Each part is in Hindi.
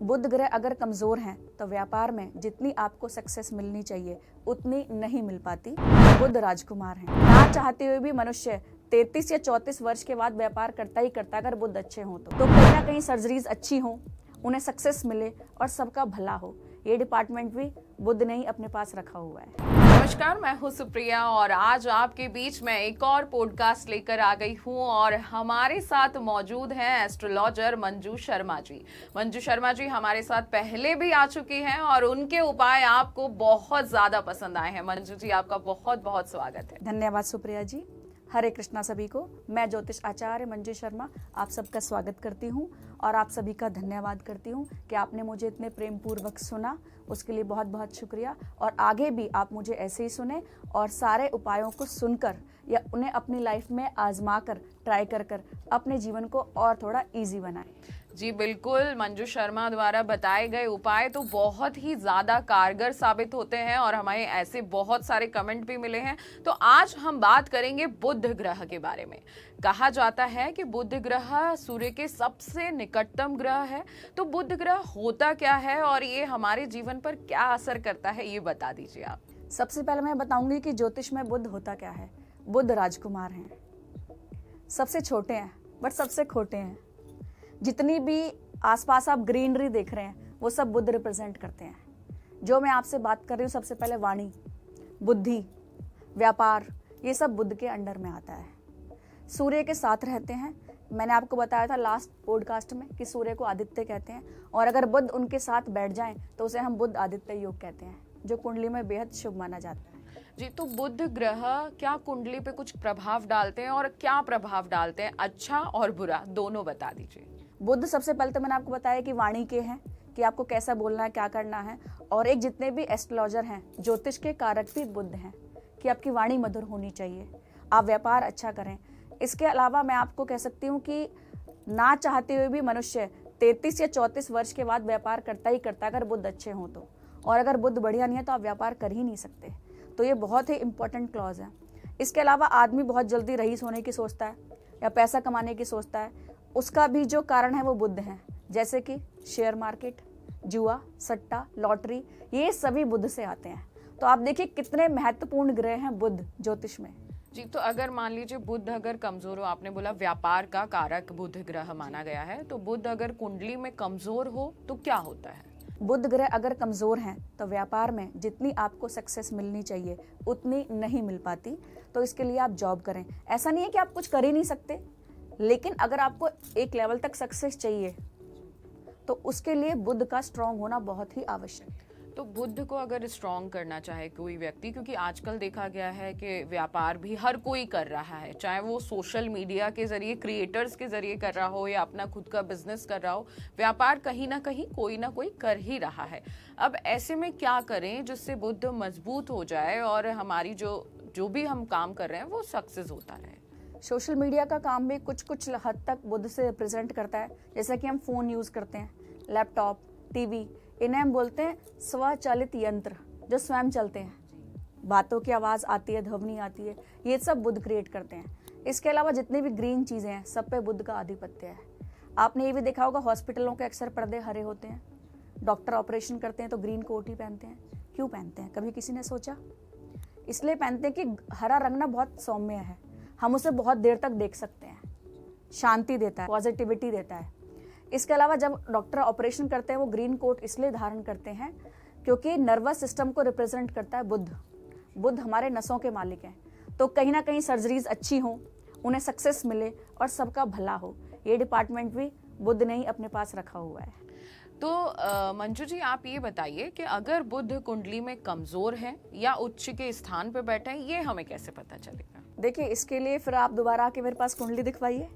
बुध ग्रह अगर कमजोर हैं तो व्यापार में जितनी आपको सक्सेस मिलनी चाहिए उतनी नहीं मिल पाती। बुध राजकुमार हैं, ना चाहते हुए भी मनुष्य 33 या 34 वर्ष के बाद व्यापार करता ही करता अगर बुध अच्छे हों तो कहीं ना कहीं सर्जरीज अच्छी हों, उन्हें सक्सेस मिले और सबका भला हो। ये डिपार्टमेंट भी बुध ने ही अपने पास रखा हुआ है। नमस्कार, मैं हूं सुप्रिया और आज आपके बीच में एक और पॉडकास्ट लेकर आ गई हूं और हमारे साथ मौजूद हैं एस्ट्रोलॉजर मंजू शर्मा जी। मंजू शर्मा जी हमारे साथ पहले भी आ चुकी हैं और उनके उपाय आपको बहुत ज्यादा पसंद आए हैं। मंजू जी, आपका बहुत बहुत स्वागत है। धन्यवाद सुप्रिया जी। हरे कृष्णा सभी को। मैं ज्योतिष आचार्य मंजू शर्मा आप सबका स्वागत करती हूँ और आप सभी का धन्यवाद करती हूँ कि आपने मुझे इतने प्रेम पूर्वक सुना, उसके लिए बहुत बहुत शुक्रिया। और आगे भी आप मुझे ऐसे ही सुने और सारे उपायों को सुनकर या उन्हें अपनी लाइफ में आजमा कर ट्राई कर अपने जीवन को और थोड़ा इजी बनाएं। जी बिल्कुल, मंजू शर्मा द्वारा बताए गए उपाय तो बहुत ही ज्यादा कारगर साबित होते हैं और हमें ऐसे बहुत सारे कमेंट भी मिले हैं। तो आज हम बात करेंगे बुध ग्रह के बारे में। कहा जाता है कि बुध ग्रह सूर्य के सबसे निकटतम ग्रह है। तो बुध ग्रह होता क्या है और ये हमारे जीवन पर क्या असर करता है, ये बता दीजिए आप। सबसे पहले मैं बताऊंगी कि ज्योतिष में बुध होता क्या है। बुध राजकुमार हैं, सबसे छोटे हैं बट सबसे खोटे हैं। जितनी भी आसपास आप ग्रीनरी देख रहे हैं वो सब बुध रिप्रेजेंट करते हैं। जो मैं आपसे बात कर रही हूँ सबसे पहले वाणी, बुद्धि, व्यापार, ये सब बुध के अंडर में आता है। सूर्य के साथ रहते हैं। मैंने आपको बताया था लास्ट पॉडकास्ट में कि सूर्य को आदित्य कहते हैं और अगर बुध उनके साथ बैठ जाएं तो उसे हम बुध आदित्य योग कहते हैं, जो कुंडली में बेहद शुभ माना जाता है। जी, तो बुध ग्रह क्या कुंडली पे कुछ प्रभाव डालते हैं और क्या प्रभाव डालते हैं, अच्छा और बुरा दोनों बता दीजिए। बुध सबसे पहले तो मैंने आपको बताया कि वाणी के हैं, कि आपको कैसा बोलना है, क्या करना है। और एक जितने भी एस्ट्रोलॉजर हैं, ज्योतिष के कारक भी बुध हैं कि आपकी वाणी मधुर होनी चाहिए, आप व्यापार अच्छा करें। इसके अलावा मैं आपको कह सकती हूँ कि ना चाहते हुए भी मनुष्य 33 या 34 वर्ष के बाद व्यापार करता ही करता अगर बुध अच्छे हों तो। और अगर बुध बढ़िया नहीं है तो आप व्यापार कर ही नहीं सकते। तो ये बहुत ही इंपॉर्टेंट क्लॉज है। इसके अलावा आदमी बहुत जल्दी रईस होने की सोचता है या पैसा कमाने की सोचता है, उसका भी जो कारण है वो बुध है। जैसे कि शेयर मार्केट, जुआ, सट्टा, लॉटरी, ये सभी बुध से आते हैं। तो आप देखिए कितने महत्वपूर्ण ग्रह हैं बुध ज्योतिष में। जी, तो अगर मान लीजिए बुध अगर कमजोर हो, आपने बोला व्यापार का कारक बुध ग्रह माना गया है, तो बुध अगर कुंडली में कमजोर हो तो क्या होता है? बुध ग्रह अगर कमजोर हैं तो व्यापार में जितनी आपको सक्सेस मिलनी चाहिए उतनी नहीं मिल पाती। तो इसके लिए आप जॉब करें। ऐसा नहीं है कि आप कुछ कर ही नहीं सकते, लेकिन अगर आपको एक लेवल तक सक्सेस चाहिए तो उसके लिए बुध का स्ट्रांग होना बहुत ही आवश्यक है। तो बुध को अगर स्ट्रांग करना चाहे कोई व्यक्ति, क्योंकि आजकल देखा गया है कि व्यापार भी हर कोई कर रहा है, चाहे वो सोशल मीडिया के जरिए, क्रिएटर्स के जरिए कर रहा हो या अपना खुद का बिजनेस कर रहा हो, व्यापार कहीं ना कहीं कोई ना कोई कर ही रहा है। अब ऐसे में क्या करें जिससे बुध मजबूत हो जाए और हमारी जो भी हम काम कर रहे हैं वो सक्सेस होता रहे? सोशल मीडिया का काम भी कुछ हद तक बुध से रिप्रेजेंट करता है। जैसा कि हम फोन यूज करते हैं, लैपटॉप, टीवी, इन्हें हम बोलते हैं स्वचालित यंत्र जो स्वयं चलते हैं। बातों की आवाज आती है, ध्वनि आती है, ये सब बुध क्रिएट करते हैं। इसके अलावा जितनी भी ग्रीन चीजें हैं सब पे बुध का आधिपत्य है। आपने ये भी देखा होगा हॉस्पिटलों के अक्सर पर्दे हरे होते हैं। डॉक्टर ऑपरेशन करते हैं तो ग्रीन कोट ही पहनते हैं। क्यों पहनते हैं, कभी किसी ने सोचा? इसलिए पहनते हैं कि हरा रंग ना बहुत सौम्य है, हम उसे बहुत देर तक देख सकते हैं, शांति देता है, पॉजिटिविटी देता है। इसके अलावा जब डॉक्टर ऑपरेशन करते हैं वो ग्रीन कोट इसलिए धारण करते हैं क्योंकि नर्वस सिस्टम को रिप्रेजेंट करता है बुध। बुध हमारे नसों के मालिक हैं। तो कहीं ना कहीं सर्जरीज अच्छी हों, उन्हें सक्सेस मिले और सबका भला हो। ये डिपार्टमेंट भी बुध ने ही अपने पास रखा हुआ है। तो मंजू जी, आप ये बताइए कि अगर बुध कुंडली में कमजोर है या उच्च के स्थान पर बैठे हैं, ये हमें कैसे पता चलेगा? देखिए, इसके लिए फिर आप दोबारा आके मेरे पास कुंडली दिखवाइए।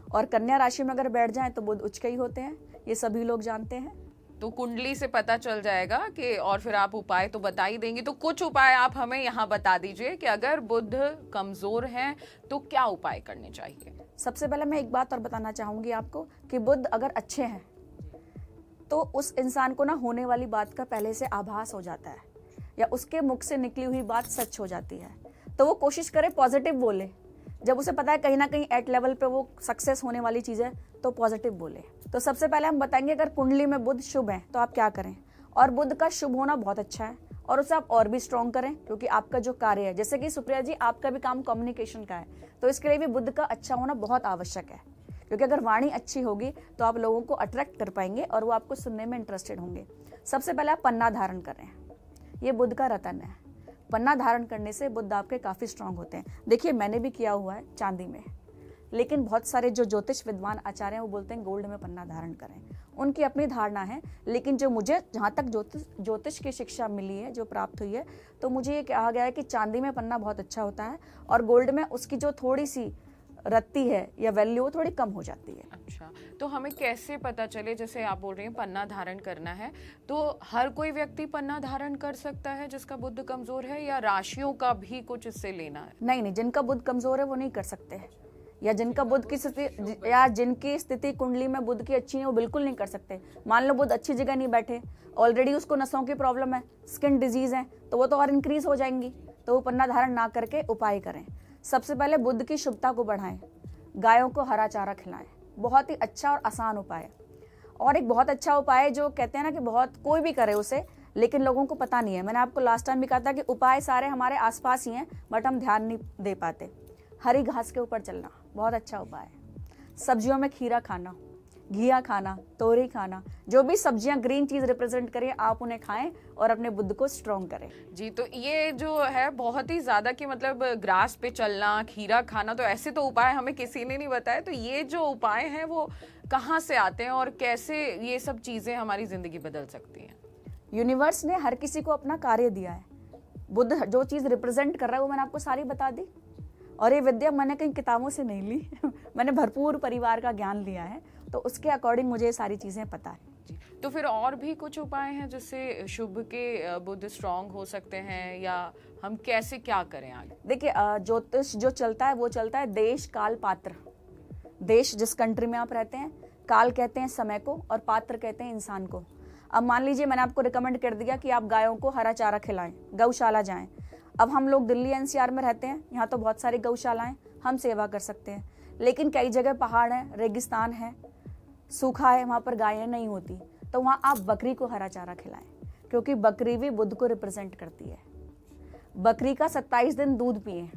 और कन्या राशि में अगर बैठ जाएं तो बुध उच्च के ही होते हैं, ये सभी लोग जानते हैं। तो कुंडली से पता चल जाएगा कि, और फिर आप उपाय तो बता ही देंगी, तो कुछ उपाय आप हमें यहाँ बता दीजिए कि अगर बुध कमजोर हैं तो क्या उपाय करने चाहिए। सबसे पहले मैं एक बात और बताना चाहूंगी आपको कि बुध अगर अच्छे हैं तो उस इंसान को ना होने वाली बात का पहले से आभास हो जाता है या उसके मुख से निकली हुई बात सच हो जाती है। तो वो कोशिश करे पॉजिटिव बोले। जब उसे पता है कहीं ना कहीं एट लेवल पे वो सक्सेस होने वाली चीज है तो पॉजिटिव बोले। तो सबसे पहले हम बताएंगे अगर कुंडली में बुध शुभ है तो आप क्या करें। और बुध का शुभ होना बहुत अच्छा है और उसे आप और भी स्ट्रॉन्ग करें, क्योंकि आपका जो कार्य है, जैसे कि सुप्रिया जी आपका भी काम कम्युनिकेशन का है, तो इसके लिए भी बुध का अच्छा होना बहुत आवश्यक है। क्योंकि अगर वाणी अच्छी होगी तो आप लोगों को अट्रैक्ट कर पाएंगे और वो आपको सुनने में इंटरेस्टेड होंगे। सबसे पहले आप पन्ना धारण करें, ये बुध का रतन है। पन्ना धारण करने से बुध आपके काफ़ी स्ट्रांग होते हैं। देखिए मैंने भी किया हुआ है चांदी में, लेकिन बहुत सारे जो ज्योतिष विद्वान आचार्य हैं वो बोलते हैं गोल्ड में पन्ना धारण करें, उनकी अपनी धारणा है। लेकिन जो मुझे जहाँ तक ज्योतिष की शिक्षा मिली है, जो प्राप्त हुई है, तो मुझे ये कहा गया है कि चांदी में पन्ना बहुत अच्छा होता है और गोल्ड में उसकी जो थोड़ी सी रत्ती है या वैल्यू वो थोड़ी कम हो जाती है। अच्छा, तो हमें कैसे पता चले, जैसे आप बोल रही हैं पन्ना धारण करना है, तो हर कोई व्यक्ति पन्ना धारण कर सकता है जिसका बुध कमजोर है, या राशियों का भी कुछ इससे लेना है? नहीं, जिनका बुध कमजोर है वो नहीं कर सकते, या जिनका बुध की स्थिति या जिनकी स्थिति कुंडली में बुध की अच्छी है वो बिल्कुल नहीं कर सकते। मान लो बुध अच्छी जगह नहीं बैठे, ऑलरेडी उसको नसों की प्रॉब्लम है, स्किन डिजीज है, तो वो तो और इंक्रीज हो जाएंगी, तो वो पन्ना धारण ना करके उपाय करें। सबसे पहले बुध की शुभता को बढ़ाएं, गायों को हरा चारा खिलाएं, बहुत ही अच्छा और आसान उपाय है। और एक बहुत अच्छा उपाय जो कहते हैं ना कि बहुत कोई भी करे उसे, लेकिन लोगों को पता नहीं है। मैंने आपको लास्ट टाइम भी कहा था कि उपाय सारे हमारे आसपास ही हैं, बट हम ध्यान नहीं दे पाते। हरी घास के ऊपर चलना बहुत अच्छा उपाय है। सब्जियों में खीरा खाना, घिया खाना, तोरी खाना, जो भी सब्जियां ग्रीन चीज रिप्रेजेंट करें आप उन्हें खाएं और अपने बुध को स्ट्रॉन्ग करें। जी, तो ये जो है बहुत ही ज्यादा कि मतलब ग्रास पे चलना, खीरा खाना, तो ऐसे तो उपाय हमें किसी ने नहीं बताया। तो ये जो उपाय हैं वो कहाँ से आते हैं और कैसे ये सब चीजें हमारी जिंदगी बदल सकती हैं? यूनिवर्स ने हर किसी को अपना कार्य दिया है। बुध जो चीज रिप्रेजेंट कर रहा है वो मैंने आपको सारी बता दी, और ये विद्या मैंने कहीं किताबों से नहीं ली मैंने भरपूर परिवार का ज्ञान लिया है, तो उसके अकॉर्डिंग मुझे ये सारी चीजें पता है। तो फिर और भी कुछ उपाय हैं जिससे शुभ के बुध स्ट्रांग हो सकते हैं, या हम कैसे क्या करें आगे? देखिए ज्योतिष जो चलता है वो चलता है देश काल पात्र। देश जिस कंट्री में आप रहते हैं, काल कहते हैं समय को और पात्र कहते हैं इंसान को। अब मान लीजिए मैंने आपको रिकमेंड कर दिया कि आप गायों को हरा चारा खिलाएं, गौशाला जाएं। अब हम लोग दिल्ली एनसीआर में रहते हैं, यहाँ तो बहुत सारी गौशालाएं, हम सेवा कर सकते हैं, लेकिन कई जगह पहाड़ है, रेगिस्तान है, सूखा है, वहाँ पर गायें नहीं होती, तो वहाँ आप बकरी को हरा चारा खिलाएं, क्योंकि बकरी भी बुध को रिप्रेजेंट करती है। बकरी का 27 दिन दूध पिए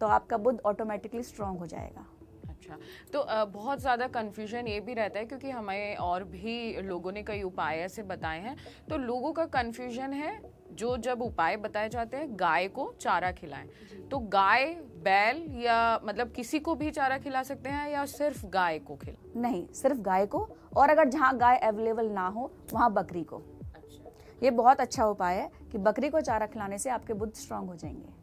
तो आपका बुध ऑटोमेटिकली स्ट्रांग हो जाएगा। अच्छा, तो बहुत ज़्यादा कन्फ्यूजन ये भी रहता है, क्योंकि हमें और भी लोगों ने कई उपाय ऐसे बताए हैं, तो लोगों का कन्फ्यूजन है जो जब उपाय बताए जाते हैं गाय को चारा खिलाएं, तो गाय, बैल या मतलब किसी को भी चारा खिला सकते हैं या सिर्फ गाय को खिला? नहीं, सिर्फ गाय को, और अगर जहाँ गाय अवेलेबल ना हो वहाँ बकरी को। अच्छा, ये बहुत अच्छा उपाय है कि बकरी को चारा खिलाने से आपके बुध स्ट्रांग हो जाएंगे।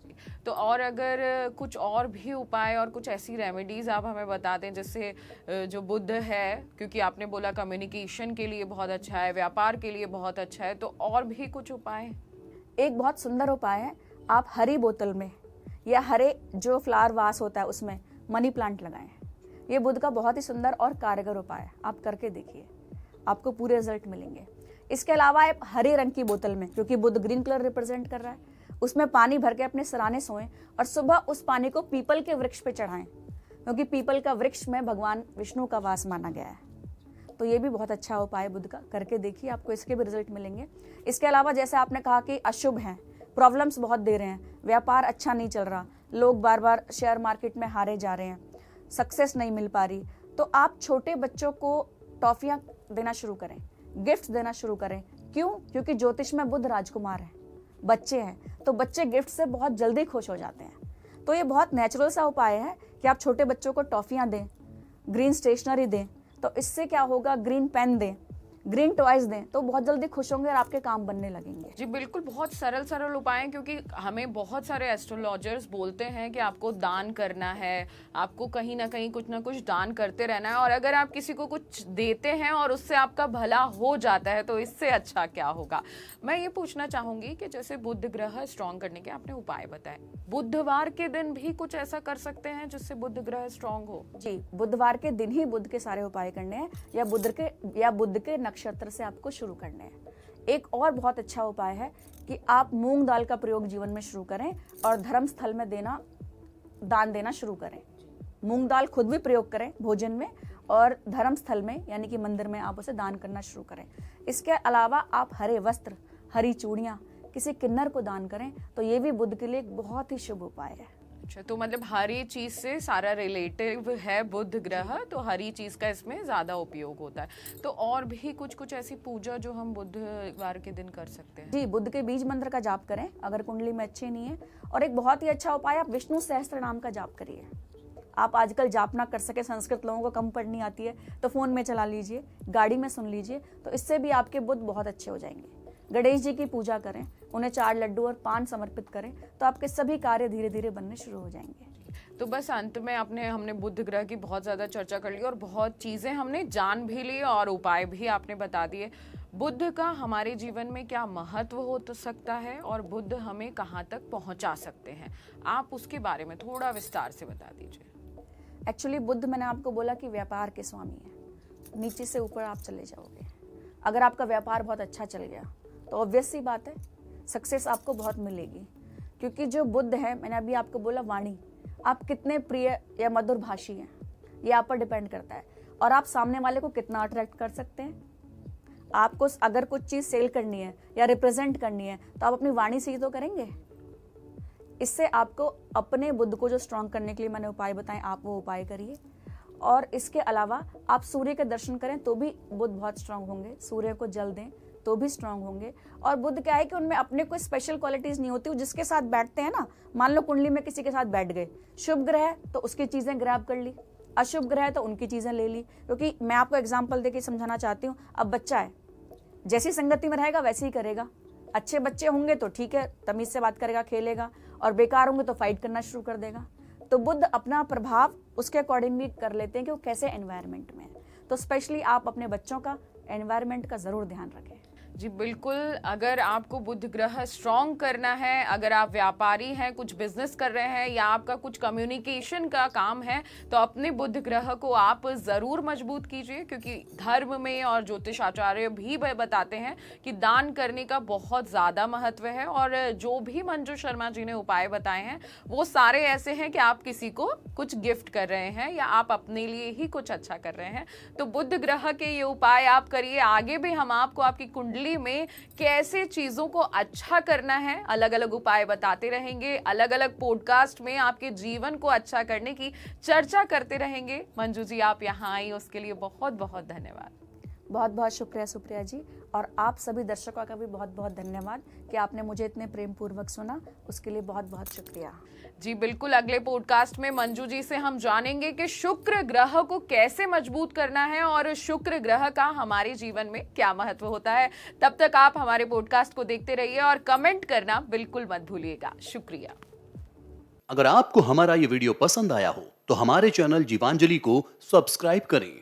तो और अगर कुछ और भी उपाय और कुछ ऐसी रेमेडीज आप हमें बता दें जिससे जो बुध है, क्योंकि आपने बोला कम्युनिकेशन के लिए बहुत अच्छा है, व्यापार के लिए बहुत अच्छा है, तो और भी कुछ उपाय? एक बहुत सुंदर उपाय है, आप हरी बोतल में या हरे जो फ्लावर वास होता है उसमें मनी प्लांट लगाएं। ये बुध का बहुत ही सुंदर और कारगर उपाय है, आप करके देखिए, आपको पूरे रिजल्ट मिलेंगे। इसके अलावा आप हरे रंग की बोतल में, क्योंकि बुध ग्रीन कलर रिप्रेजेंट कर रहा है, उसमें पानी भर के अपने सराने सोएं और सुबह उस पानी को पीपल के वृक्ष पे चढ़ाएं, क्योंकि पीपल का वृक्ष में भगवान विष्णु का वास माना गया है। तो ये भी बहुत अच्छा उपाय बुध का, करके देखिए, आपको इसके भी रिजल्ट मिलेंगे। इसके अलावा जैसे आपने कहा कि अशुभ हैं, प्रॉब्लम्स बहुत दे रहे हैं, व्यापार अच्छा नहीं चल रहा, लोग बार बार शेयर मार्केट में हारे जा रहे हैं, सक्सेस नहीं मिल पा रही, तो आप छोटे बच्चों को टॉफियाँ देना शुरू करें, गिफ्ट देना शुरू करें। क्यों? क्योंकि ज्योतिष में बुध राजकुमार है, बच्चे हैं, तो बच्चे गिफ्ट से बहुत जल्दी खुश हो जाते हैं। तो ये बहुत नेचुरल सा उपाय है कि आप छोटे बच्चों को टॉफियाँ दें, ग्रीन स्टेशनरी दें, तो इससे क्या होगा, ग्रीन पेन दें, ग्रीन टॉयज दें, तो बहुत जल्दी खुश होंगे और आपके काम बनने लगेंगे। जी बिल्कुल, बहुत सरल सरल उपाय हैं, क्योंकि हमें बहुत सारे एस्ट्रोलॉजर्स बोलते हैं कि आपको दान करना है, आपको कहीं ना कहीं कुछ ना कुछ दान करते रहना है, और अगर आप किसी को कुछ देते हैं और उससे आपका भला हो जाता है तो इससे अच्छा क्या होगा। मैं ये पूछना चाहूंगी कि जैसे बुध ग्रह स्ट्रॉन्ग करने के आपने उपाय बताए, बुधवार के दिन भी कुछ ऐसा कर सकते हैं जिससे बुध ग्रह स्ट्रॉन्ग हो? जी, बुधवार के दिन ही बुध के सारे उपाय करने हैं, या बुध के नक्षत्र से आपको शुरू करने हैं। एक और बहुत अच्छा उपाय है कि आप मूंग दाल का प्रयोग जीवन में शुरू करें और धर्म स्थल में दान देना शुरू करें। मूंग दाल खुद भी प्रयोग करें भोजन में, और धर्म स्थल में यानी कि मंदिर में आप उसे दान करना शुरू करें। इसके अलावा आप हरे वस्त्र, हरी चूड़ियाँ किसी किन्नर को दान करें तो ये भी बुध के लिए एक बहुत ही शुभ उपाय है। अच्छा, तो मतलब हरी चीज से सारा रिलेटिव है बुध ग्रह, तो हरी चीज का इसमें ज्यादा उपयोग होता है। तो और भी कुछ ऐसी पूजा जो हम बुधवार के दिन कर सकते हैं? जी, बुध के बीज मंत्र का जाप करें अगर कुंडली में अच्छे नहीं है। और एक बहुत ही अच्छा उपाय, आप विष्णु सहस्त्र नाम का जाप करिए। आप आजकल जाप ना कर सके, संस्कृत लोगों को कम पढ़नी आती है, तो फोन में चला लीजिए, गाड़ी में सुन लीजिए, तो इससे भी आपके बुध बहुत अच्छे हो जाएंगे। गणेश जी की पूजा करें, उन्हें 4 लड्डू और पान समर्पित करें, तो आपके सभी कार्य धीरे धीरे बनने शुरू हो जाएंगे। तो बस अंत में हमने बुध ग्रह की बहुत ज़्यादा चर्चा कर ली और बहुत चीज़ें हमने जान भी ली और उपाय भी आपने बता दिए। बुध का हमारे जीवन में क्या महत्व हो सकता है और बुध हमें कहाँ तक पहुँचा सकते हैं, आप उसके बारे में थोड़ा विस्तार से बता दीजिए। एक्चुअली बुध, मैंने आपको बोला कि व्यापार के स्वामी है, नीचे से ऊपर आप चले जाओगे। अगर आपका व्यापार बहुत अच्छा चल गया तो ऑब्वियस सी बात है सक्सेस आपको बहुत मिलेगी, क्योंकि जो बुध है, मैंने अभी आपको बोला वाणी, आप कितने प्रिय या मधुर भाषी हैं ये आप पर डिपेंड करता है। और आप सामने वाले को कितना अट्रैक्ट कर सकते हैं। आपको अगर कुछ चीज़ सेल करनी है या रिप्रेजेंट करनी है तो आप अपनी वाणी से ही तो करेंगे। इससे आपको अपने बुध को जो स्ट्रांग करने के लिए मैंने उपाय बताए, आप वो उपाय करिए। और इसके अलावा आप सूर्य के दर्शन करें तो भी बुध बहुत स्ट्रांग होंगे, सूर्य को जल दें तो भी स्ट्रांग होंगे। और बुध क्या है कि उनमें अपने कोई स्पेशल क्वालिटीज नहीं होती, वो जिसके साथ बैठते हैं ना, मान लो कुंडली में किसी के साथ बैठ गए, शुभ ग्रह है तो उसकी चीजें ग्रैब कर ली, अशुभ ग्रह है तो उनकी चीजें ले ली। क्योंकि मैं आपको एग्जाम्पल देके समझाना चाहती हूँ। अब बच्चा है, जैसी संगति में रहेगा वैसे ही करेगा। अच्छे बच्चे होंगे तो ठीक है, तमीज से बात करेगा, खेलेगा, और बेकार होंगे तो फाइट करना शुरू कर देगा। तो बुध अपना प्रभाव उसके अकॉर्डिंग भी कर लेते हैं कि वो कैसे एनवायरनमेंट में है। तो स्पेशली आप अपने बच्चों का एनवायरनमेंट का जरूर ध्यान रखें। जी बिल्कुल, अगर आपको बुध ग्रह स्ट्रॉन्ग करना है, अगर आप व्यापारी हैं, कुछ बिजनेस कर रहे हैं या आपका कुछ कम्युनिकेशन का काम है, तो अपने बुध ग्रह को आप ज़रूर मजबूत कीजिए। क्योंकि धर्म में और ज्योतिष आचार्य भी बताते हैं कि दान करने का बहुत ज़्यादा महत्व है। और जो भी मंजू शर्मा जी ने उपाय बताए हैं वो सारे ऐसे हैं कि आप किसी को कुछ गिफ्ट कर रहे हैं या आप अपने लिए ही कुछ अच्छा कर रहे हैं। तो बुध ग्रह के ये उपाय आप करिए। आगे भी हम आपको आपकी कुंडली में कैसे चीजों को अच्छा करना है अलग अलग उपाय बताते रहेंगे। अलग अलग पॉडकास्ट में आपके जीवन को अच्छा करने की चर्चा करते रहेंगे। मंजू जी, आप यहाँ आई उसके लिए बहुत बहुत धन्यवाद। बहुत बहुत शुक्रिया सुप्रिया जी, और आप सभी दर्शकों का भी बहुत बहुत धन्यवाद कि आपने मुझे इतने प्रेम पूर्वक सुना, उसके लिए बहुत बहुत शुक्रिया। जी बिल्कुल, अगले पॉडकास्ट में मंजू जी से हम जानेंगे कि शुक्र ग्रह को कैसे मजबूत करना है और शुक्र ग्रह का हमारे जीवन में क्या महत्व होता है। तब तक आप हमारे पॉडकास्ट को देखते रहिए और कमेंट करना बिल्कुल मत भूलिएगा। शुक्रिया। अगर आपको हमारा ये वीडियो पसंद आया हो तो हमारे चैनल जीवांजलि को सब्सक्राइब करें